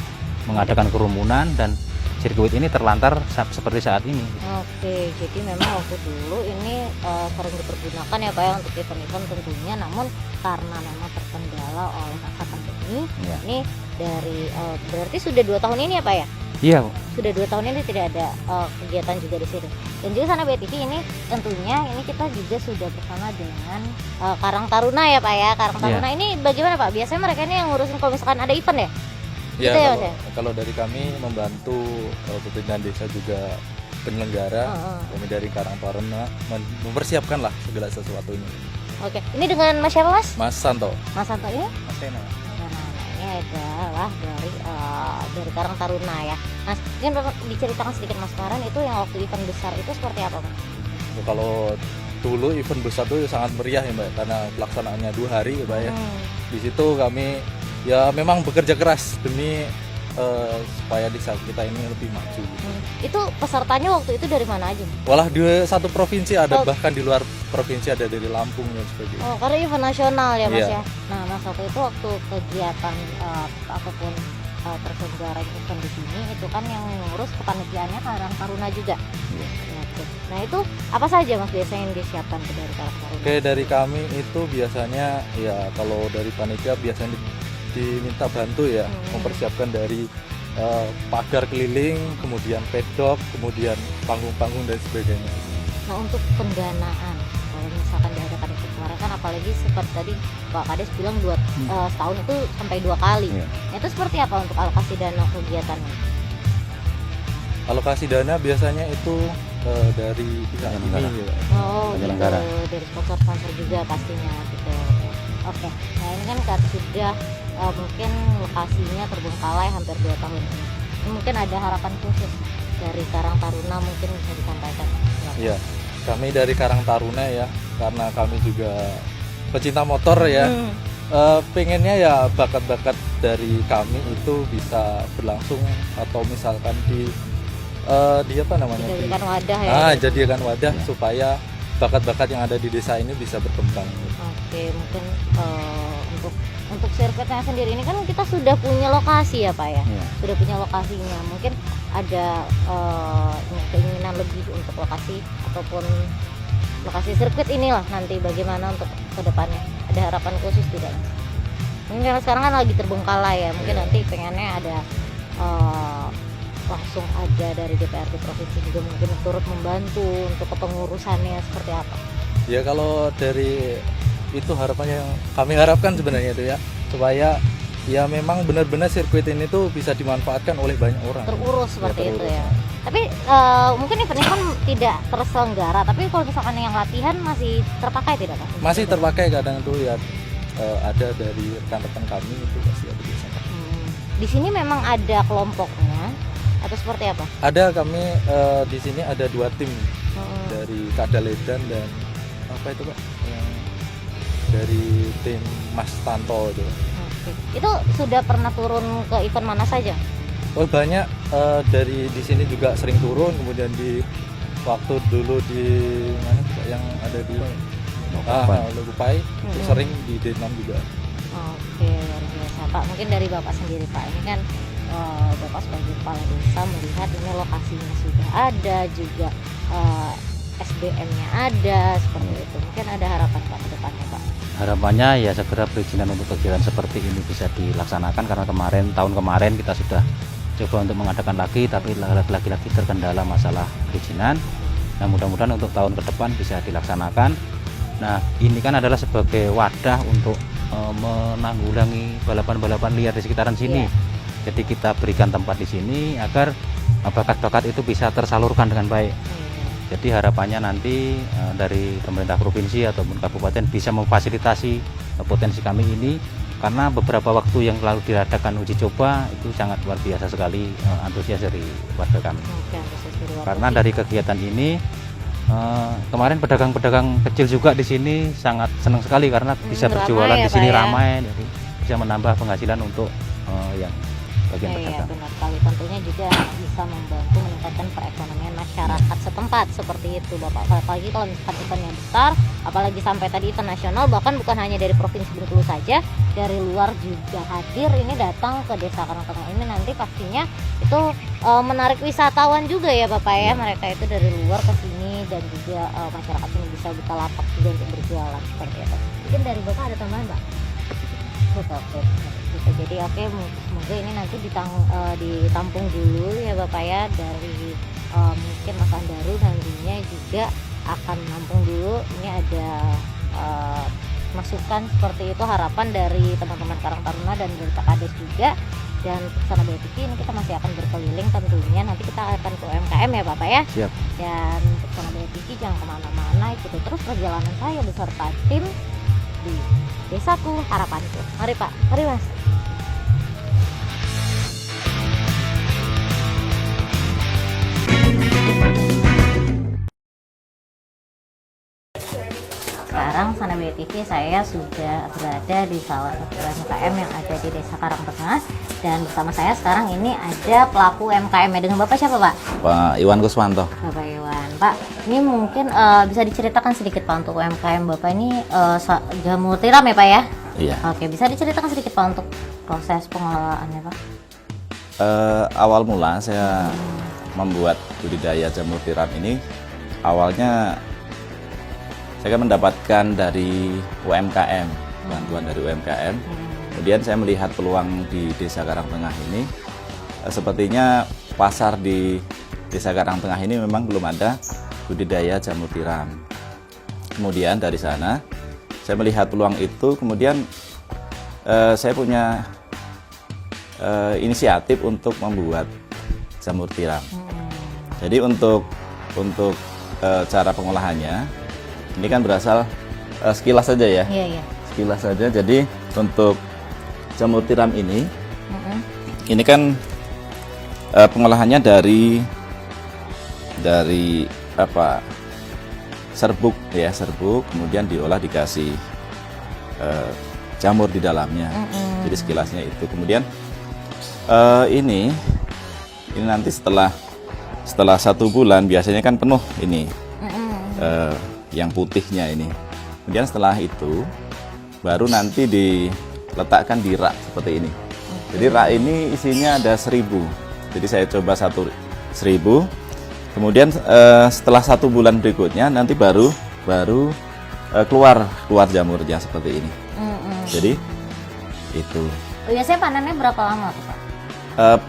mengadakan kerumunan, dan sirkuit ini terlantar seperti saat ini. Oke, jadi memang waktu dulu ini sering dipergunakan ya Pak ya untuk event-event tentunya, namun karena memang terkendala oleh masa pandemi, ini dari berarti sudah 2 tahun ini ya Pak ya? Iya. Sudah 2 tahun ini tidak ada kegiatan juga di sini. Dan juga sana BTV ini tentunya ini kita juga sudah bersama dengan Karang Taruna ya Pak ya. Karang Taruna ini bagaimana Pak? Biasanya mereka ini yang ngurusin kalau misalkan ada event ya? Ya, gitu ya, kalau dari kami membantu pemerintahan desa juga penyelenggara, kami dari Karang Taruna mempersiapkan lah segala sesuatunya. Oke, ini dengan Mas siapa Mas? Mas Santo. Mas Santo ini? Mas Sena. Ini adalah dari Karang Taruna ya. Mas, mungkin Bapak diceritakan sedikit Mas kemarin itu yang waktu event besar itu seperti apa Mas? Kalau dulu event besar itu sangat meriah ya Mbak, karena pelaksanaannya 2 hari ya Mbak ya. Di situ kami ya memang bekerja keras demi supaya desa kita ini lebih maju gitu. Itu pesertanya waktu itu dari mana aja? Walah, di satu provinsi ada, bahkan di luar provinsi ada dari Lampung dan sebagainya. Oh, karena event nasional ya Mas ya. Nah, Mas waktu itu waktu kegiatan ataupun terselenggara event di sini itu kan yang ngurus kepanitiaannya Karang Taruna juga. Nah, itu apa saja Mas biasanya yang disiapkan dari Karang Taruna? Oke, dari kami itu biasanya ya kalau dari panitia biasanya diminta bantu ya, mempersiapkan dari pagar keliling, kemudian pedok, kemudian panggung-panggung dan sebagainya. Nah, untuk pendanaan kalau misalkan diadakan itu kemarin kan apalagi seperti tadi Pak Kades bilang setahun itu sampai 2 kali. Nah, itu seperti apa untuk alokasi dana kegiatannya? Alokasi dana biasanya itu dari pihak ini ya. Oh, gitu. Dari sponsor juga pastinya gitu. Oke. Nah, ini kan sudah mungkin lokasinya terbengkalai hampir 2 tahun ini. Mungkin ada harapan khusus dari Karang Taruna mungkin bisa disampaikan. Iya, kami dari Karang Taruna ya, karena kami juga pecinta motor ya. Pengennya ya bakat-bakat dari kami itu bisa berlangsung atau misalkan di apa namanya? Dijadikan wadah ya. Jadikan wadah supaya bakat-bakat yang ada di desa ini bisa berkembang. Oke, mungkin untuk sirkuitnya sendiri ini kan kita sudah punya lokasi ya Pak ya. Sudah punya lokasinya. Mungkin ada keinginan lebih untuk lokasi ataupun lokasi sirkuit inilah nanti bagaimana untuk kedepannya, ada harapan khusus tidak? Mungkin sekarang kan lagi terbengkalai ya, mungkin nanti pengennya ada langsung ada dari DPRD provinsi juga mungkin turut membantu untuk kepengurusannya seperti apa? Ya kalau dari itu harapannya yang kami harapkan sebenarnya itu ya, supaya ya memang benar-benar sirkuit ini tuh bisa dimanfaatkan oleh banyak orang. Terurus seperti itu ya. Tapi mungkin event tidak terselenggara, tapi kalau misalkan yang latihan masih terpakai tidak Pak? Masih terpakai kadang tuh ya, ada dari rekan-rekan kami itu masih ada biasanya. Di sini memang ada kelompoknya atau seperti apa? Ada kami di sini ada 2 tim dari Kadaledan dan apa itu Pak? Yang dari tim Mas Tanto itu. Itu sudah pernah turun ke event mana saja? Oh banyak, dari di sini juga sering turun, kemudian di waktu dulu di mana yang ada di Logupai, sering di D6 juga. Oke, luar biasa Pak. Mungkin dari Bapak sendiri Pak, ini kan Bapak sebagai kepala desa melihat ini lokasinya sudah ada, juga SDM-nya ada, seperti itu. Mungkin ada harapan Pak ke depannya Pak? Harapannya ya segera perizinan untuk kegiatan seperti ini bisa dilaksanakan, karena tahun kemarin kita sudah coba untuk mengadakan lagi, tapi lagi-lagi terkendala masalah perizinan. Nah mudah-mudahan untuk tahun ke depan bisa dilaksanakan. Nah ini kan adalah sebagai wadah untuk menanggulangi balapan-balapan liar di sekitaran sini. Jadi kita berikan tempat di sini agar bakat-bakat itu bisa tersalurkan dengan baik. Jadi harapannya nanti dari pemerintah provinsi ataupun kabupaten bisa memfasilitasi potensi kami ini, karena beberapa waktu yang lalu diadakan uji coba itu sangat luar biasa sekali antusias dari warga kami. Karena dari kegiatan ini kemarin pedagang-pedagang kecil juga di sini sangat senang sekali karena bisa berjualan di sini ramai, jadi bisa menambah penghasilan untuk yang bagian pedagang. Benar sekali, tentunya juga bisa membantu meningkatkan perekonomian masyarakat setempat seperti itu Bapak. Apalagi kalau misalkan eventnya besar, apalagi sampai tadi event nasional, bahkan bukan hanya dari provinsi Bengkulu saja, dari luar juga hadir ini datang ke Desa Karang Tengah ini, nanti pastinya itu menarik wisatawan juga ya Bapak ya. Mereka itu dari luar ke sini dan juga masyarakat sini bisa buka lapak juga untuk berjualan seperti itu. Mungkin dari Bapak ada tambahan Pak? Oke. Jadi semoga ini nanti ditampung dulu ya Bapak ya, dari mungkin Mas Andaru nantinya juga akan nampung dulu. Ini ada masukan seperti itu, harapan dari teman-teman Karang Taruna dan dari Pak Kades juga. Dan Sana BTV ini kita masih akan berkeliling tentunya, nanti kita akan ke UMKM ya Bapak ya. Siap. Dan untuk Sana BTV jangan kemana-mana, ikuti terus perjalanan saya beserta tim di Desaku Harapanku. Mari Pak, mari Mas. Sekarang Sana BTV saya sudah berada di salah satu UMKM yang ada di Desa Karang Tengah, dan bersama saya sekarang ini ada pelaku UMKM ya. Dengan Bapak siapa Pak? Pak Iwan Kuswanto. Bapak Iwan. Pak, ini mungkin bisa diceritakan sedikit Pak untuk UMKM Bapak ini jamur tiram ya Pak ya? Iya. Oke, bisa diceritakan sedikit Pak untuk proses pengelolaannya Pak? Awal mula saya membuat budidaya jamur tiram ini, awalnya saya mendapatkan dari UMKM, bantuan dari UMKM. Kemudian saya melihat peluang di Desa Karang Tengah ini, sepertinya pasar di Desa Karang Tengah ini memang belum ada budidaya jamur tiram. Kemudian dari sana saya melihat peluang itu, kemudian saya punya inisiatif untuk membuat jamur tiram. Jadi untuk cara pengolahannya ini kan berasal sekilas saja ya. Iya. Sekilas saja. Jadi untuk jamur tiram ini kan pengolahannya dari apa, serbuk ya, serbuk, kemudian diolah dikasih jamur di dalamnya. Jadi sekilasnya itu. Kemudian ini nanti setelah 1 bulan biasanya kan penuh ini yang putihnya ini. Kemudian setelah itu baru nanti diletakkan di rak seperti ini. Jadi rak ini isinya ada 1000. Jadi saya coba 1000. Kemudian setelah 1 bulan berikutnya nanti baru keluar jamurnya seperti ini. Jadi itu. Biasanya panennya berapa lama tuh, Pak?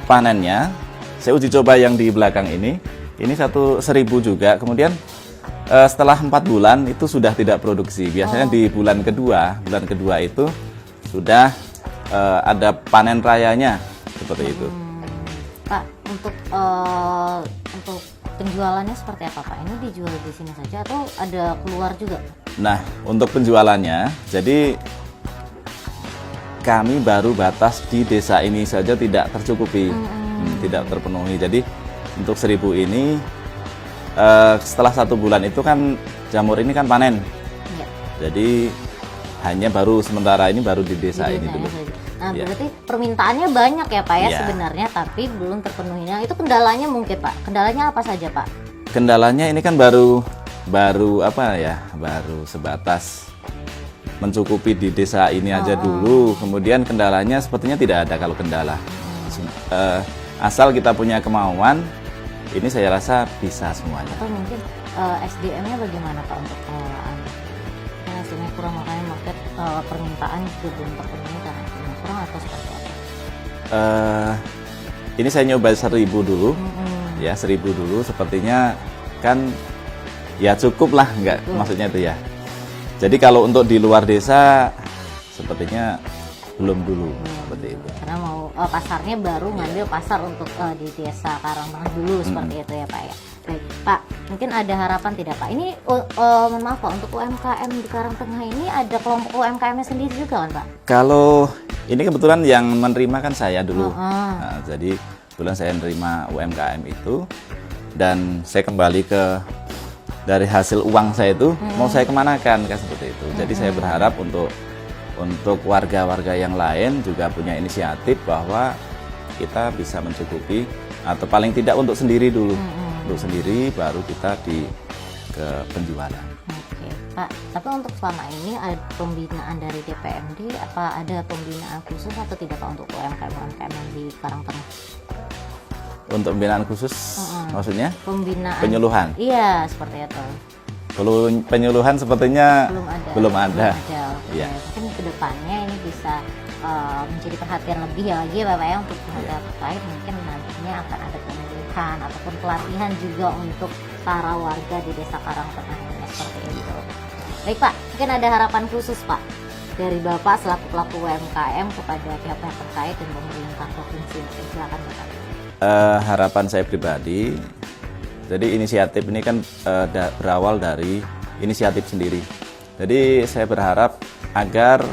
Panennya saya uji coba yang di belakang ini 1000 juga. Kemudian setelah 4 bulan itu sudah tidak produksi. Biasanya di bulan kedua itu sudah ada panen rayanya seperti itu. Pak, untuk penjualannya seperti apa, Pak? Ini dijual di sini saja atau ada keluar juga? Nah, untuk penjualannya, jadi kami baru batas di desa ini saja tidak tercukupi, tidak terpenuhi. Jadi untuk 1000 ini setelah 1 bulan itu kan jamur ini kan panen. Ya. Jadi hanya baru sementara ini baru di desa ini dulu. Nah, Ya. berarti permintaannya banyak ya, Pak ya, Ya. sebenarnya, tapi belum terpenuhi. Nah, itu kendalanya mungkin, Pak. Kendalanya apa saja, Pak? Kendalanya ini kan baru apa ya? Baru sebatas mencukupi di desa ini aja dulu. Kemudian kendalanya sepertinya tidak ada kalau kendala. Asal kita punya kemauan, ini saya rasa bisa semuanya. Atau mungkin SDM-nya bagaimana, Pak, untuk pengelolaan? Karena SDM-nya kurang, makanya market permintaan juga belum terpenuhi karena SDM kurang atau seperti apa? Ini saya nyoba 1000 dulu, ya 1000 dulu. Sepertinya kan ya cukup lah, enggak maksudnya itu ya. Jadi kalau untuk di luar desa sepertinya belum dulu seperti itu. Karena mau pasarnya baru ngambil pasar untuk di desa Karangtengah dulu seperti itu ya, Pak ya. Baik, Pak, mungkin ada harapan tidak, Pak? Ini mohon maaf, Pak, untuk UMKM di Karangtengah ini ada kelompok UMKM-nya sendiri juga kan, Pak? Kalau ini kebetulan yang menerima kan saya dulu. Nah, jadi kebetulan saya menerima UMKM itu dan saya kembali dari hasil uang saya itu mau saya kemanakan kan seperti itu. Jadi saya berharap untuk warga-warga yang lain juga punya inisiatif bahwa kita bisa mencukupi atau paling tidak untuk sendiri dulu. Untuk sendiri baru kita ke penjualan. Oke, Pak. Tapi untuk selama ini ada pembinaan dari DPMD, apa ada pembinaan khusus atau tidak, Pak, untuk UMKM yang di Karangtengah? Untuk pembinaan khusus maksudnya? Pembinaan. Penyuluhan. Iya, seperti itu. Kalau penyuluhan sepertinya belum ada. Ya. Mungkin kedepannya ini bisa menjadi perhatian lebih ya lagi, Bapak ya, untuk pihak terkait. Mungkin nantinya akan ada penyuluhan ataupun pelatihan juga untuk para warga di desa Karangtengah ini seperti itu. Baik, Pak, mungkin ada harapan khusus, Pak, dari Bapak selaku pelaku UMKM kepada pihak-pihak terkait dan pemerintah provinsi. Silakan, Bapak. Harapan saya pribadi, jadi inisiatif ini kan berawal dari inisiatif sendiri. Jadi saya berharap agar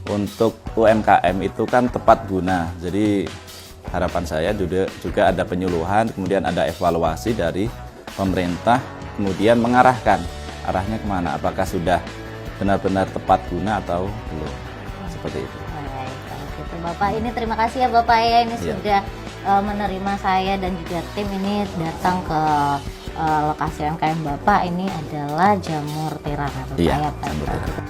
untuk UMKM itu kan tepat guna. Jadi harapan saya juga ada penyuluhan, kemudian ada evaluasi dari pemerintah, kemudian mengarahkan arahnya kemana, apakah sudah benar-benar tepat guna atau belum, seperti itu. Baik, kalau gitu Bapak, ini terima kasih ya Bapak ya, ini sudah menerima saya dan juga tim ini datang ke lokasi UMKM Bapak. Ini adalah jamur tiram ya Bapak ya. Jamur tiram.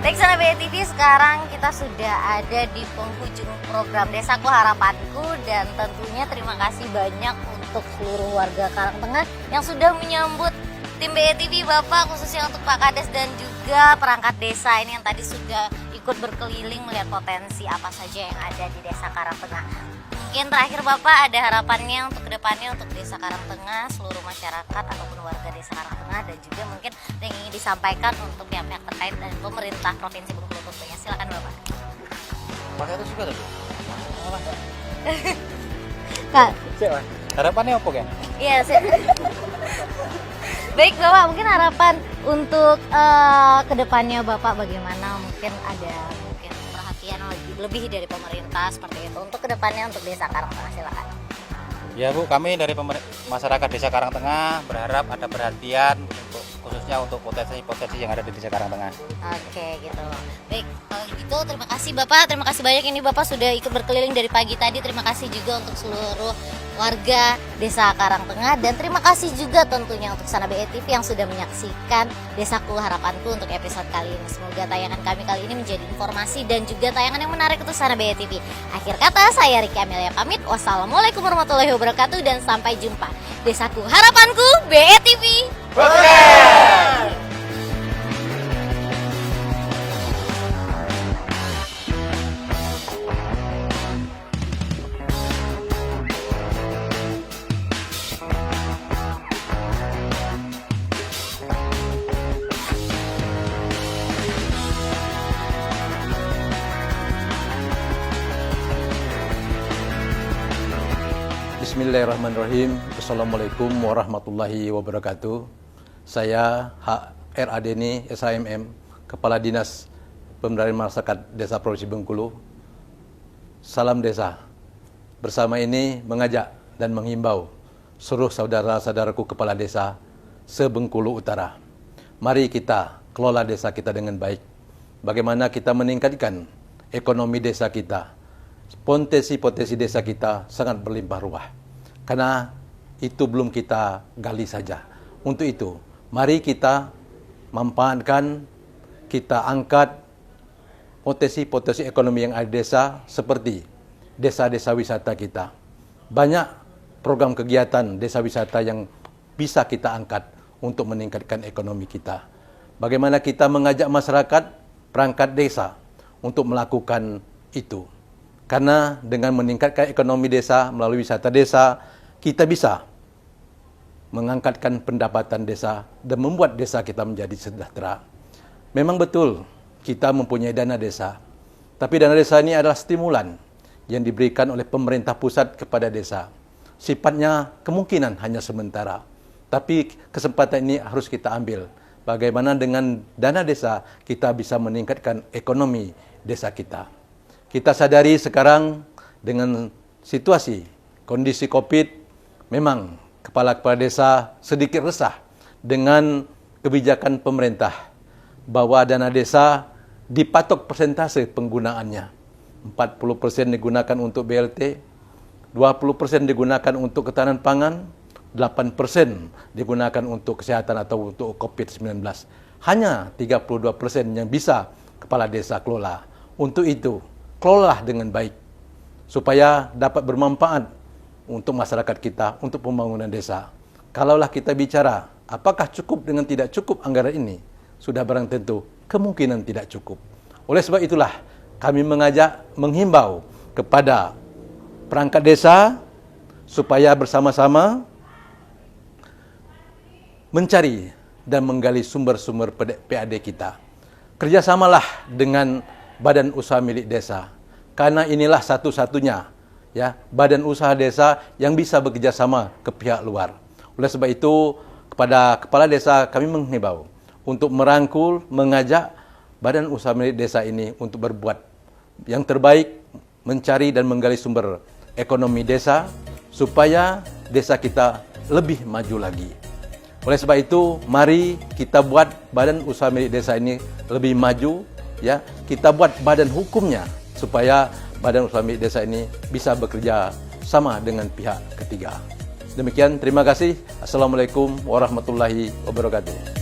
Baik, Sana BTV, sekarang kita sudah ada di penghujung program Desaku Harapanku, dan tentunya terima kasih banyak untuk seluruh warga Karangtengah yang sudah menyambut tim BTV Bapak, khususnya untuk Pak Kades dan juga perangkat desa ini yang tadi sudah ikut berkeliling melihat potensi apa saja yang ada di desa Karangtengah. Mungkin terakhir Bapak ada harapannya untuk kedepannya untuk desa Karangtengah, seluruh masyarakat ataupun warga Desa Karangtengah dan juga mungkin yang ingin disampaikan untuk pihak-pihak terkait dan pemerintah Provinsi Bengkulu tentunya. Silakan Bapak. Masa itu juga tuh. Kak, Harapannya apa kan? iya sih. Baik Bapak, mungkin harapan untuk kedepannya Bapak bagaimana? Mungkin ada perhatian lebih dari pemerintah seperti itu untuk kedepannya untuk Desa Karangtengah. Silakan. Ya Bu, kami dari masyarakat Desa Karangtengah berharap ada perhatian khususnya untuk potensi-potensi yang ada di Desa Karangtengah. Oke gitu. Baik, kalau gitu terima kasih Bapak, terima kasih banyak ini Bapak sudah ikut berkeliling dari pagi tadi. Terima kasih juga untuk seluruh warga Desa Karangtengah dan terima kasih juga tentunya untuk Sana BE TV yang sudah menyaksikan Desaku Harapanku untuk episode kali ini. Semoga tayangan kami kali ini menjadi informasi dan juga tayangan yang menarik untuk Sana BE TV. Akhir kata saya Riki Amelia pamit. Wassalamualaikum warahmatullahi wabarakatuh dan sampai jumpa. Desaku Harapanku BE TV. Bismillahirrahmanirrahim. Assalamualaikum warahmatullahi wabarakatuh. Saya H.R. Adeni, SHMM, Kepala Dinas Pemberdayaan Masyarakat Desa Provinsi Bengkulu. Salam Desa. Bersama ini mengajak dan menghimbau seluruh saudara-saudaraku kepala desa se-Bengkulu Utara. Mari kita kelola desa kita dengan baik. Bagaimana kita meningkatkan ekonomi desa kita. Potensi-potensi desa kita sangat berlimpah ruah. Karena itu belum kita gali saja. Untuk itu, mari kita manfaatkan, kita angkat potensi-potensi ekonomi yang ada di desa seperti desa-desa wisata kita. Banyak program kegiatan desa wisata yang bisa kita angkat untuk meningkatkan ekonomi kita. Bagaimana kita mengajak masyarakat perangkat desa untuk melakukan itu. Karena dengan meningkatkan ekonomi desa melalui wisata desa, kita bisa mengangkatkan pendapatan desa dan membuat desa kita menjadi sejahtera. Memang betul kita mempunyai dana desa, tapi dana desa ini adalah stimulan yang diberikan oleh pemerintah pusat kepada desa. Sifatnya kemungkinan hanya sementara, tapi kesempatan ini harus kita ambil. Bagaimana dengan dana desa kita bisa meningkatkan ekonomi desa kita. Kita sadari sekarang dengan situasi kondisi COVID, memang kepala-kepala desa sedikit resah dengan kebijakan pemerintah bahwa dana desa dipatok persentase penggunaannya. 40% digunakan untuk BLT, 20% digunakan untuk ketahanan pangan, 8% digunakan untuk kesehatan atau untuk COVID-19. Hanya 32% yang bisa kepala desa kelola. Untuk itu, kelolalah dengan baik supaya dapat bermanfaat untuk masyarakat kita, untuk pembangunan desa. Kalaulah kita bicara, apakah cukup dengan tidak cukup anggaran ini? Sudah barang tentu, kemungkinan tidak cukup. Oleh sebab itulah, kami mengajak, menghimbau kepada perangkat desa, supaya bersama-sama mencari dan menggali sumber-sumber PAD kita. Kerjasamalah dengan badan usaha milik desa. Karena inilah satu-satunya badan usaha desa yang bisa bekerja sama ke pihak luar. Oleh sebab itu, kepada kepala desa kami menghimbau untuk merangkul, mengajak badan usaha milik desa ini untuk berbuat yang terbaik, mencari dan menggali sumber ekonomi desa supaya desa kita lebih maju lagi. Oleh sebab itu, mari kita buat badan usaha milik desa ini lebih maju, kita buat badan hukumnya supaya badan usaha milik desa ini bisa bekerja sama dengan pihak ketiga. Demikian, terima kasih. Assalamualaikum warahmatullahi wabarakatuh.